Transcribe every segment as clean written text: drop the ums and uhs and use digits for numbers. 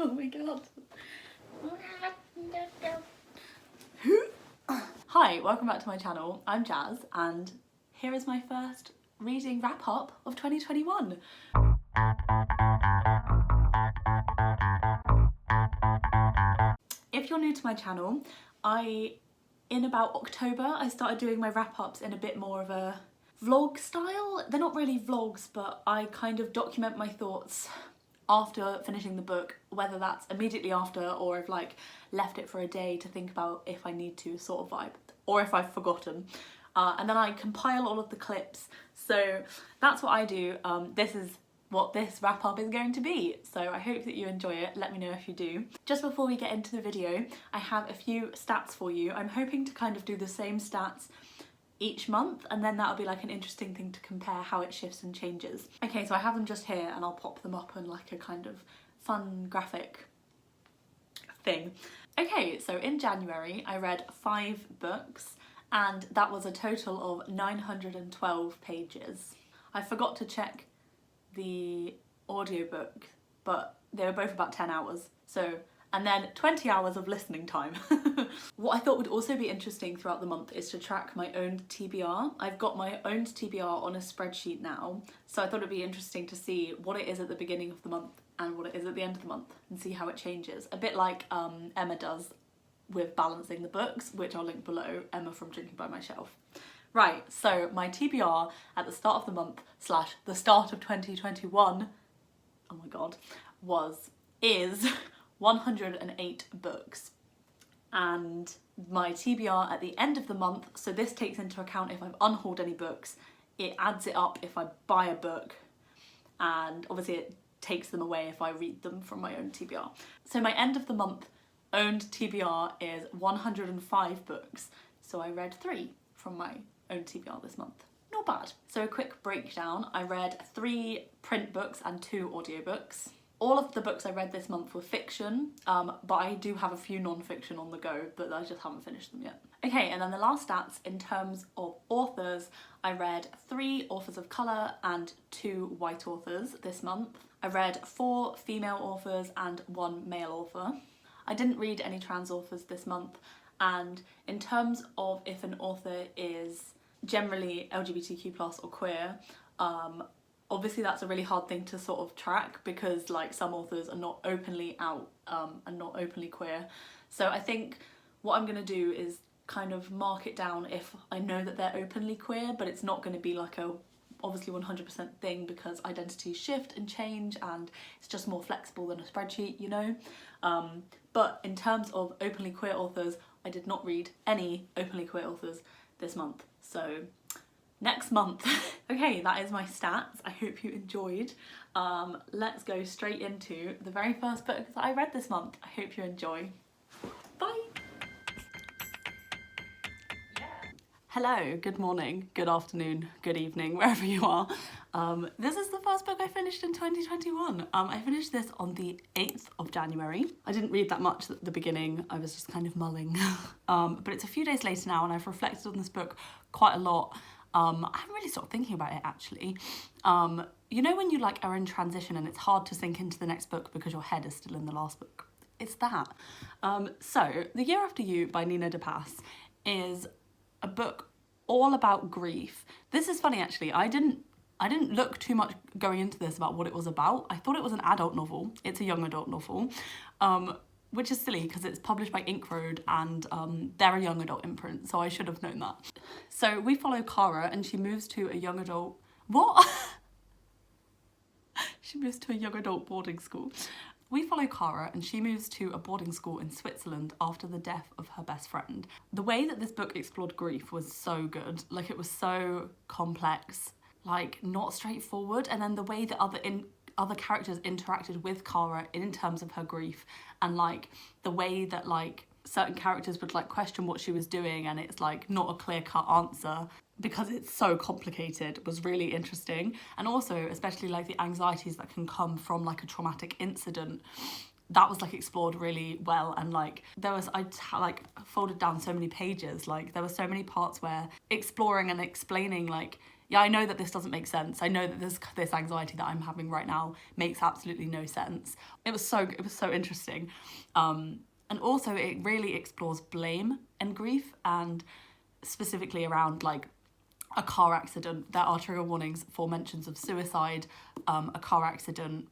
Oh my god. Hi, welcome back to my channel. I'm Jazz and here is my first reading wrap up of 2021. If you're new to my channel, in about October, I started doing my wrap ups in a bit more of a vlog style. They're not really vlogs, but I kind of document my thoughts after finishing the book, whether that's immediately after or I've like left it for a day to think about if I need to, sort of vibe, or if I've forgotten. And then I compile all of the clips. So that's what I do. This is what this wrap up is going to be. So I hope that you enjoy it. Let me know if you do. Just before we get into the video, I have a few stats for you. I'm hoping to kind of do the same stats each month, and then that'll be like an interesting thing to compare how it shifts and changes. Okay, so I have them just here and I'll pop them up in like a kind of fun graphic thing. Okay, so in January I read 5 books and that was a total of 912 pages. I forgot to check the audiobook, but they were both about 10 hours. So, and then 20 hours of listening time. What I thought would also be interesting throughout the month is to track my own TBR. I've got my own TBR on a spreadsheet now, so I thought it'd be interesting to see what it is at the beginning of the month and what it is at the end of the month and see how it changes. A bit like Emma does with balancing the books, which I'll link below, Emma from Drinking by My Shelf. Right, so my TBR at the start of the month / the start of 2021, oh my god, is 108 books. And my TBR at the end of the month, so this takes into account if I've unhauled any books, it adds it up if I buy a book, and obviously it takes them away if I read them from my own TBR. So my end of the month owned TBR is 105 books, so I read 3 from my own TBR this month. Not bad. So a quick breakdown, I read 3 print books and 2 audiobooks. All of the books I read this month were fiction, but I do have a few non-fiction on the go, but I just haven't finished them yet. Okay, and then the last stats in terms of authors, I read 3 authors of colour and 2 white authors this month. I read 4 female authors and 1 male author. I didn't read any trans authors this month, and in terms of if an author is generally LGBTQ+ or queer, obviously that's a really hard thing to sort of track because like some authors are not openly out and not openly queer. So I think what I'm going to do is kind of mark it down if I know that they're openly queer, but it's not going to be like a obviously 100% thing because identities shift and change and it's just more flexible than a spreadsheet, you know. But in terms of openly queer authors, I did not read any openly queer authors this month. So next month. Okay, that is my stats. I hope you enjoyed. Let's go straight into the very first book that I read this month. I hope you enjoy. Bye. Hello, good morning, good afternoon, good evening, wherever you are. This is the first book I finished in 2021. I finished this on the 8th of January. I didn't read that much at the beginning, I was just kind of mulling. But it's a few days later now and I've reflected on this book quite a lot. I haven't really stopped thinking about it actually. You know when you like are in transition and it's hard to sink into the next book because your head is still in the last book? It's that. So, The Year After You by Nina de Pass is a book all about grief. This is funny actually, I didn't look too much going into this about what it was about. I thought it was an adult novel. It's a young adult novel, which is silly because it's published by Ink Road and they're a young adult imprint, so I should have known that. So we follow Cara and she moves to a young adult... What? She moves to a young adult boarding school. We follow Cara and she moves to a boarding school in Switzerland after the death of her best friend. The way that this book explored grief was so good. Like, it was so complex, like not straightforward, and then the way that other characters interacted with Cara in terms of her grief, and like the way that like certain characters would like question what she was doing and it's like not a clear-cut answer because it's so complicated, was really interesting. And also especially like the anxieties that can come from like a traumatic incident, that was like explored really well. And like there was, I like folded down so many pages, like there were so many parts where exploring and explaining like yeah, I know that this doesn't make sense. I know that this anxiety that I'm having right now makes absolutely no sense. It was so interesting. And also it really explores blame and grief, and specifically around like a car accident. There are trigger warnings for mentions of suicide, a car accident,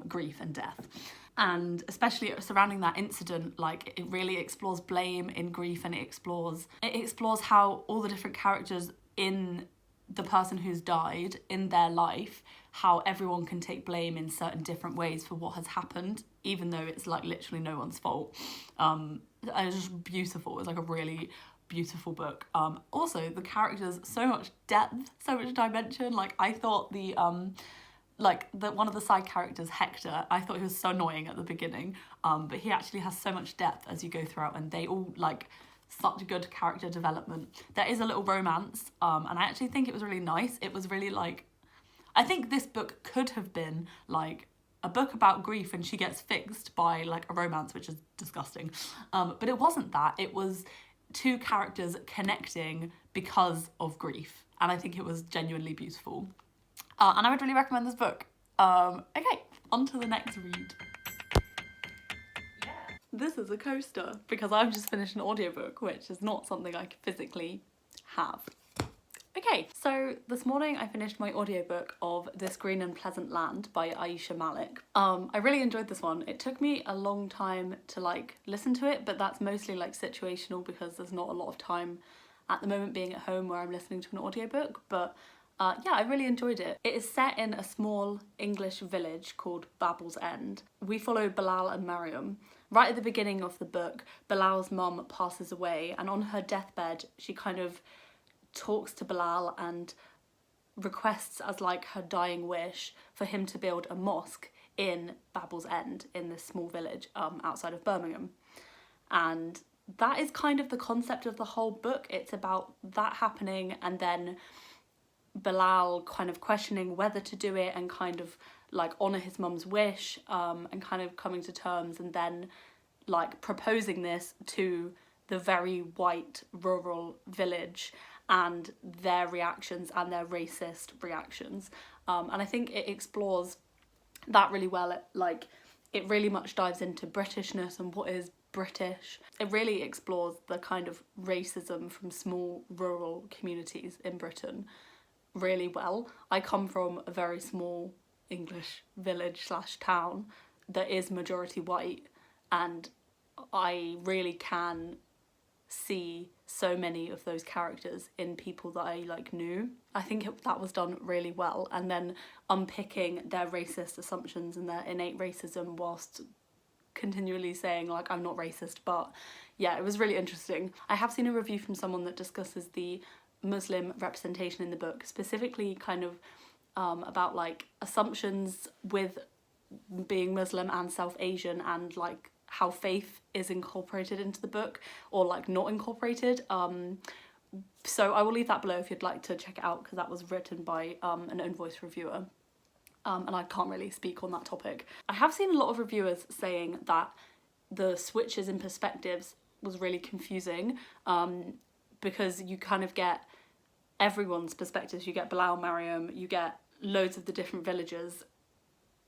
grief and death. And especially surrounding that incident, like it really explores blame in grief, and it explores how all the different characters in the person who's died in their life, how everyone can take blame in certain different ways for what has happened, even though it's like literally no one's fault. And it's just beautiful. It's like a really beautiful book. Also the characters, so much depth, so much dimension. Like I thought one of the side characters, Hector, I thought he was so annoying at the beginning, but he actually has so much depth as you go throughout, and they all like such good character development. There is a little romance, and I actually think it was really nice. It was really like, I think this book could have been like a book about grief and she gets fixed by like a romance, which is disgusting. But it wasn't that. It was two characters connecting because of grief, and I think it was genuinely beautiful. And I would really recommend this book. Okay, on to the next read. This is a coaster, because I've just finished an audiobook, which is not something I can physically have. Okay, so this morning I finished my audiobook of This Green and Pleasant Land by Ayisha Malik. I really enjoyed this one. It took me a long time to like listen to it, but that's mostly like situational because there's not a lot of time at the moment being at home where I'm listening to an audiobook, but yeah, I really enjoyed it. It is set in a small English village called Babel's End. We follow Bilal and Mariam. Right at the beginning of the book, Bilal's mum passes away, and on her deathbed, she kind of talks to Bilal and requests as like her dying wish for him to build a mosque in Babel's End, in this small village outside of Birmingham. And that is kind of the concept of the whole book. It's about that happening, and then Bilal kind of questioning whether to do it and kind of like honour his mum's wish, and kind of coming to terms, and then like proposing this to the very white rural village and their reactions and their racist reactions. And I think it explores that really well. It really much dives into Britishness and what is British. It really explores the kind of racism from small rural communities in Britain really well. I come from a very small English village / town that is majority white, and I really can see so many of those characters in people that I like knew. I think that was done really well, and then unpicking their racist assumptions and their innate racism whilst continually saying like I'm not racist. But yeah, it was really interesting. I have seen a review from someone that discusses the Muslim representation in the book, specifically kind of about like assumptions with being Muslim and South Asian, and like how faith is incorporated into the book or like not incorporated. So I will leave that below if you'd like to check it out, because that was written by an own voice reviewer, and I can't really speak on that topic. I have seen a lot of reviewers saying that the switches in perspectives was really confusing, because you kind of get everyone's perspectives. You get Bilal, Mariam, you get loads of the different villagers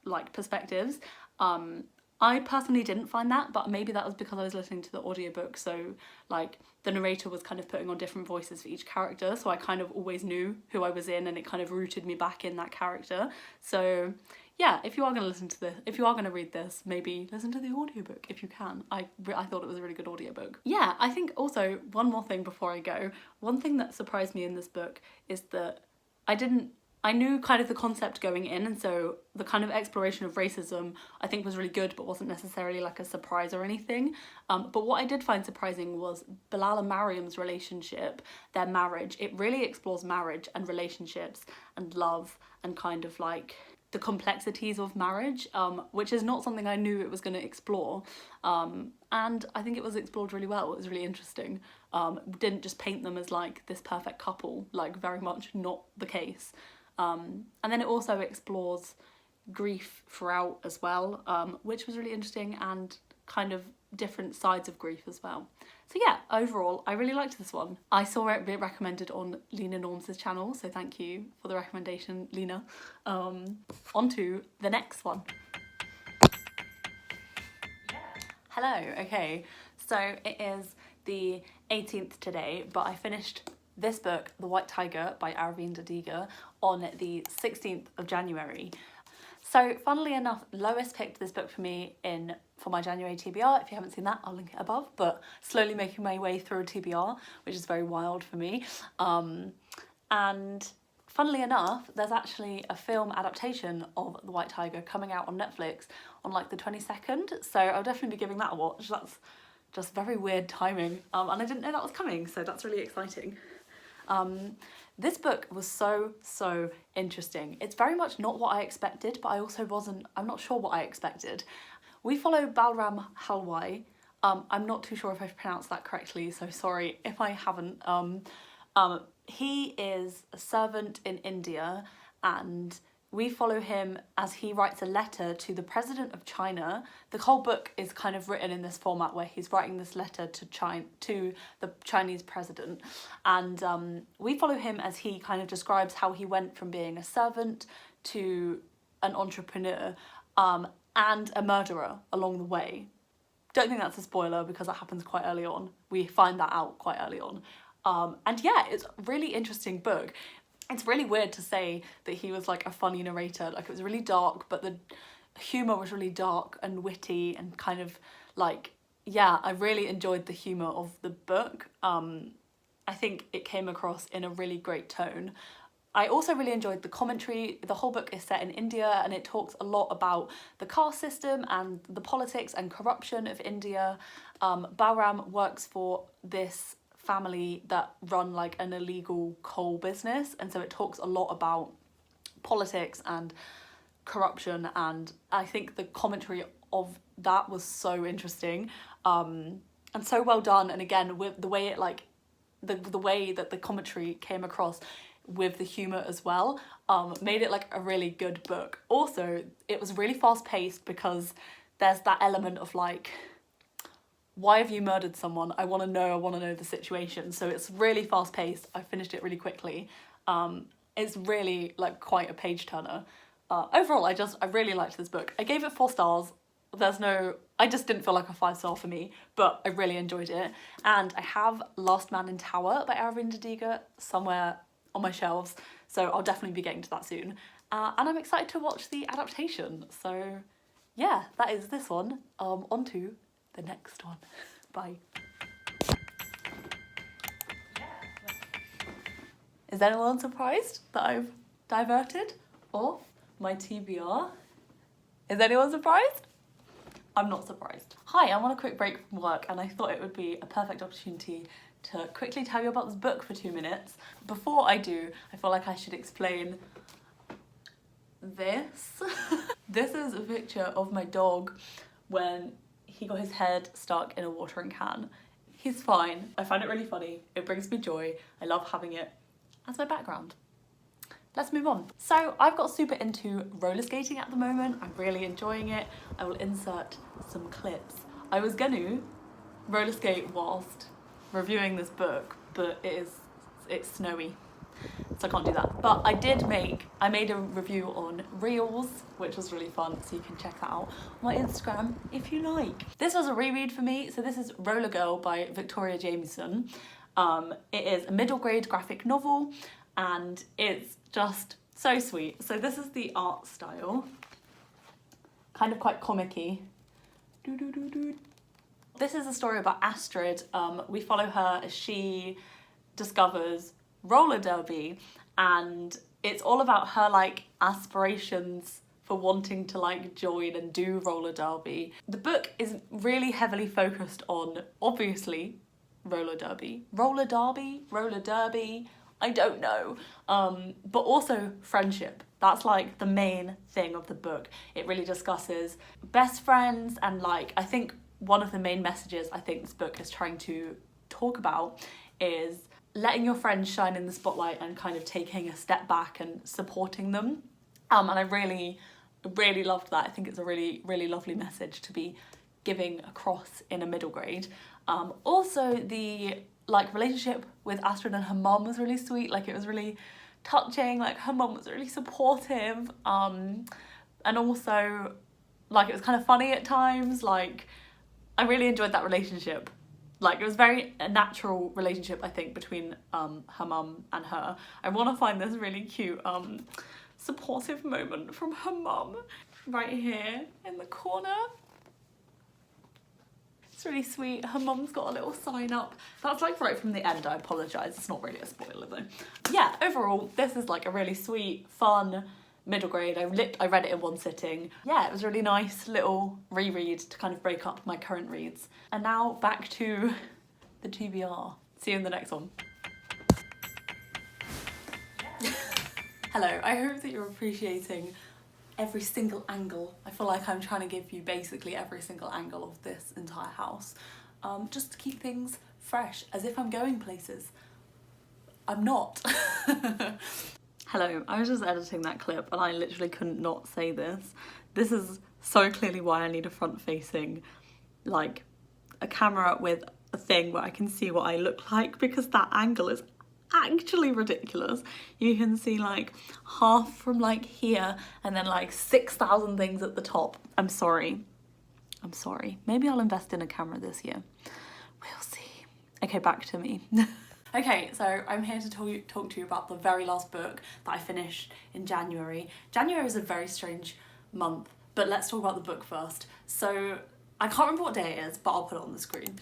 like perspectives. I personally didn't find that, but maybe that was because I was listening to the audiobook, so like the narrator was kind of putting on different voices for each character, so I kind of always knew who I was in, and it kind of rooted me back in that character. So yeah, if you are going to read this, maybe listen to the audiobook if you can. I thought it was a really good audiobook. Yeah, I think also one more thing before I go. One thing that surprised me in this book is that I knew kind of the concept going in, and so the kind of exploration of racism I think was really good, but wasn't necessarily like a surprise or anything. But what I did find surprising was Bilal and Mariam's relationship, their marriage. It really explores marriage and relationships and love and kind of like the complexities of marriage, which is not something I knew it was going to explore. And I think it was explored really well. It was really interesting. Didn't just paint them as like this perfect couple, like very much not the case. And then it also explores grief throughout as well, which was really interesting and kind of different sides of grief as well. So yeah, overall, I really liked this one. I saw it recommended on Lena Norm's channel, so thank you for the recommendation, Lena. On to the next one. Hello, okay, so it is the 18th today, but I finished this book, The White Tiger by Aravind Adiga, on the 16th of January. So funnily enough, Lois picked this book for me for my January TBR. If you haven't seen that, I'll link it above, but slowly making my way through a TBR, which is very wild for me. And funnily enough, there's actually a film adaptation of The White Tiger coming out on Netflix on like the 22nd, so I'll definitely be giving that a watch. That's just very weird timing, and I didn't know that was coming, so that's really exciting. This book was so interesting. It's very much not what I expected, but I'm not sure what I expected. We follow Balram Halwai. I'm not too sure if I've pronounced that correctly, so sorry if I haven't. He is a servant in India, and we follow him as he writes a letter to the president of China. The whole book is kind of written in this format where he's writing this letter to the Chinese president. And we follow him as he kind of describes how he went from being a servant to an entrepreneur and a murderer along the way. Don't think that's a spoiler because that happens quite early on. We find that out quite early on. And yeah, it's a really interesting book. It's really weird to say that he was like a funny narrator. Like, it was really dark, but the humour was really dark and witty and kind of like, yeah, I really enjoyed the humour of the book. I think it came across in a really great tone. I also really enjoyed the commentary. The whole book is set in India, and it talks a lot about the caste system and the politics and corruption of India. Balram works for this family that run like an illegal coal business, and so it talks a lot about politics and corruption, and I think the commentary of that was so interesting and so well done. And again, with the way it like the way that the commentary came across with the humour as well, made it like a really good book. Also, it was really fast paced because there's that element of like, why have you murdered someone? I want to know the situation. So it's really fast paced. I finished it really quickly. It's really like quite a page turner. Overall, I really liked this book. I gave it 4 stars. I just didn't feel like a 5-star for me, but I really enjoyed it. And I have Last Man in Tower by Aravind Adiga somewhere on my shelves, so I'll definitely be getting to that soon. And I'm excited to watch the adaptation. So yeah, that is this one. On to the next one. Bye. Is anyone surprised that I've diverted off my TBR? Is anyone surprised? I'm not surprised. Hi, I'm on a quick break from work, and I thought it would be a perfect opportunity to quickly tell you about this book for 2 minutes. Before I do, I feel like I should explain this. This is a picture of my dog when he got his head stuck in a watering can. He's fine. I find it really funny. It brings me joy. I love having it as my background. Let's move on. So I've got super into roller skating at the moment. I'm really enjoying it. I will insert some clips. I was gonna roller skate whilst reviewing this book, but it's snowy, so I can't do that. But I made a review on Reels, which was really fun, so you can check that out on my Instagram if you like. This was a reread for me, so this is Roller Girl by Victoria Jamieson. It is a middle grade graphic novel, and it's just so sweet. So this is the art style, kind of quite comic-y. This is a story about Astrid. We follow her as she discovers roller derby, and it's all about her like aspirations for wanting to like join and do roller derby. The book is really heavily focused on, obviously, roller derby, I don't know, but also friendship. That's like the main thing of the book. It really discusses best friends, and like, I think one of the main messages I think this book is trying to talk about is letting your friends shine in the spotlight and kind of taking a step back and supporting them. And I really loved that. I think it's a really lovely message to be giving across in a middle grade. Also the like relationship with Astrid and her mum was really sweet, like it was really touching, like her mum was really supportive, and also like it was kind of funny at times, like I really enjoyed that relationship. Like it was very a natural relationship, I think, between her mum and her. I want to find this really cute supportive moment from her mum right here in the corner. It's really sweet. Her mum's got a little sign up. That's like right from the end, I apologise. It's not really a spoiler though. Yeah, overall, this is like a really sweet, fun middle grade. I read it in one sitting. Yeah, it was a really nice little reread to kind of break up my current reads. And now back to the TBR. See you in the next one. Hello, I hope that you're appreciating every single angle. I feel like I'm trying to give you basically every single angle of this entire house, just to keep things fresh, as if I'm going places. I'm not. Hello, I was just editing that clip and I literally couldn't not say this. This is so clearly why I need a front-facing, like, a camera with a thing where I can see what I look like, because that angle is actually ridiculous. You can see like half from like here and then like 6,000 things at the top. I'm sorry. Maybe I'll invest in a camera this year. We'll see. Okay, back to me. Okay, so I'm here to talk to you about the very last book that I finished in January. January is a very strange month, but let's talk about the book first. So I can't remember what day it is, but I'll put it on the screen.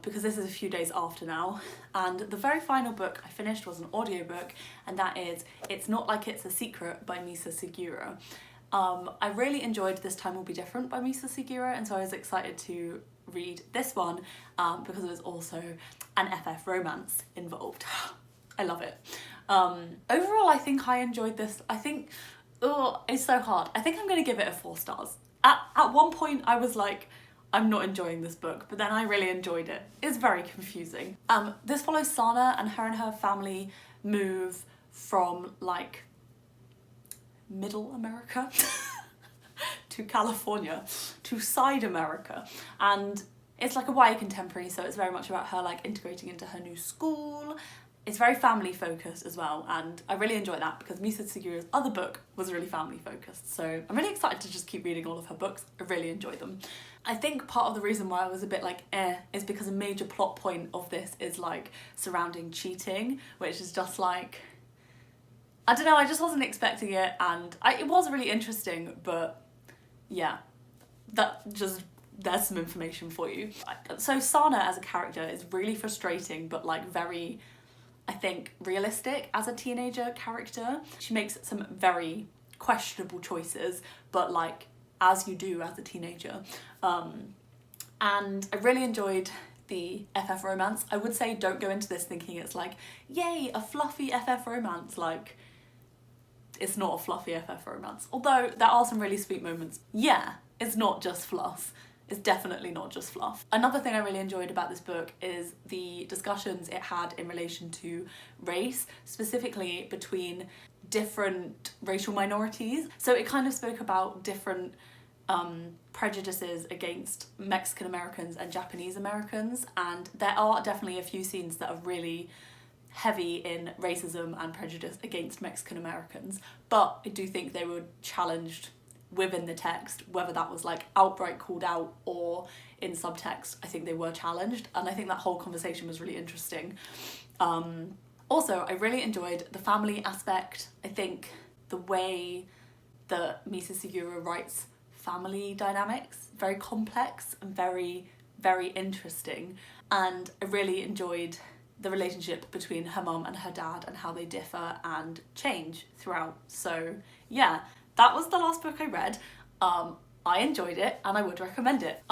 Because this is a few days after now, and the very final book I finished was an audiobook, and that is It's Not Like It's a Secret by Misa Suguira. I really enjoyed This Time Will Be Different by Misa Suguira, and so I was excited to read this one because there was also an FF romance involved. I love it. Overall, I think I enjoyed this. I think, oh, it's so hard. I think I'm going to give it a 4 stars. At one point I was like, I'm not enjoying this book, but then I really enjoyed it. It's very confusing. This follows Sana, and her family move from like middle America to California to side America, and it's like a YA contemporary, so it's very much about her like integrating into her new school. It's very family focused as well, and I really enjoy that because Misa Suguira's other book was really family focused, so I'm really excited to just keep reading all of her books. I really enjoy them. I think part of the reason why I was a bit like is because a major plot point of this is like surrounding cheating, which is just like, I don't know, I just wasn't expecting it, and it was really interesting, but yeah, there's some information for you. So Sana as a character is really frustrating, but like very, I think, realistic as a teenager character. She makes some very questionable choices, but like, as you do as a teenager. And I really enjoyed the FF romance. I would say don't go into this thinking it's like, yay, a fluffy FF romance. Like, it's not a fluffy FF romance. Although there are some really sweet moments. Yeah, it's not just fluff. It's definitely not just fluff. Another thing I really enjoyed about this book is the discussions it had in relation to race, specifically between different racial minorities. So it kind of spoke about different prejudices against Mexican Americans and Japanese Americans, and there are definitely a few scenes that are really heavy in racism and prejudice against Mexican Americans, but I do think they were challenged within the text, whether that was like outright called out or in subtext. I think they were challenged, and I think that whole conversation was really interesting. Also, I really enjoyed the family aspect. I think the way that Misa Suguira writes family dynamics, very complex and very, very interesting, and I really enjoyed the relationship between her mum and her dad and how they differ and change throughout. So yeah, that was the last book I read. I enjoyed it and I would recommend it.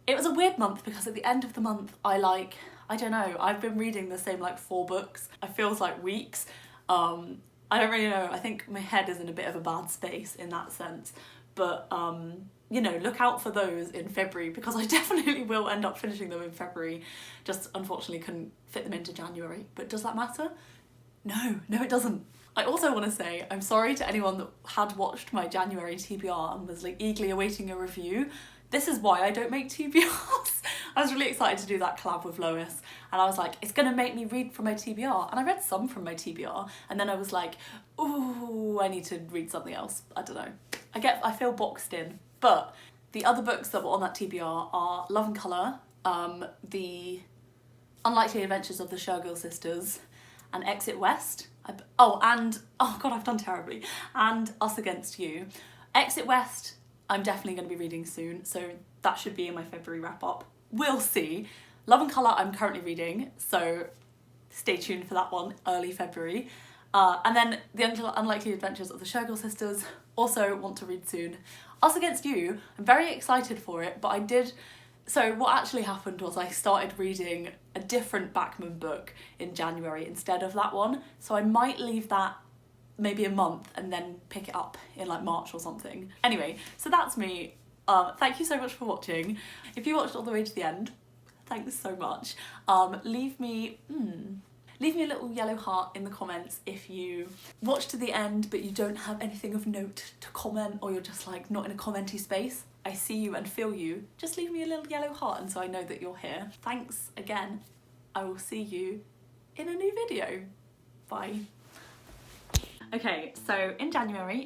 It was a weird month because at the end of the month I don't know, I've been reading the same like 4 books. It feels like weeks. I don't really know, I think my head is in a bit of a bad space in that sense, but you know, look out for those in February because I definitely will end up finishing them in February. Just unfortunately couldn't fit them into January, but does that matter? No, it doesn't. I also want to say I'm sorry to anyone that had watched my January TBR and was like eagerly awaiting a review. This is why I don't make TBRs. I was really excited to do that collab with Lois, and I was like, it's gonna make me read from my TBR. And I read some from my TBR, and then I was like, ooh, I need to read something else. I don't know. I feel boxed in. But the other books that were on that TBR are Love and Colour, The Unlikely Adventures of the Shergill Sisters, and Exit West. Oh god, I've done terribly. And Us Against You. Exit West, I'm definitely going to be reading soon, so that should be in my February wrap-up. We'll see. Love and Colour I'm currently reading, so stay tuned for that one, early February. And then The Unlikely Adventures of the Shergill Sisters, also want to read soon. Us Against You, I'm very excited for it, but so what actually happened was I started reading a different Backman book in January instead of that one, so I might leave that maybe a month and then pick it up in like March or something. Anyway, so that's me. Thank you so much for watching. If you watched all the way to the end, thanks so much. Leave me a little yellow heart in the comments if you watched to the end but you don't have anything of note to comment, or you're just like not in a commenty space. I see you and feel you. Just leave me a little yellow heart and so I know that you're here. Thanks again. I will see you in a new video. Bye. Okay, so in January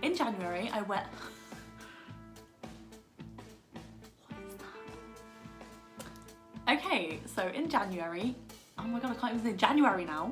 in January I wed. What is that? Okay, so in January, oh my god, I can't even say January now.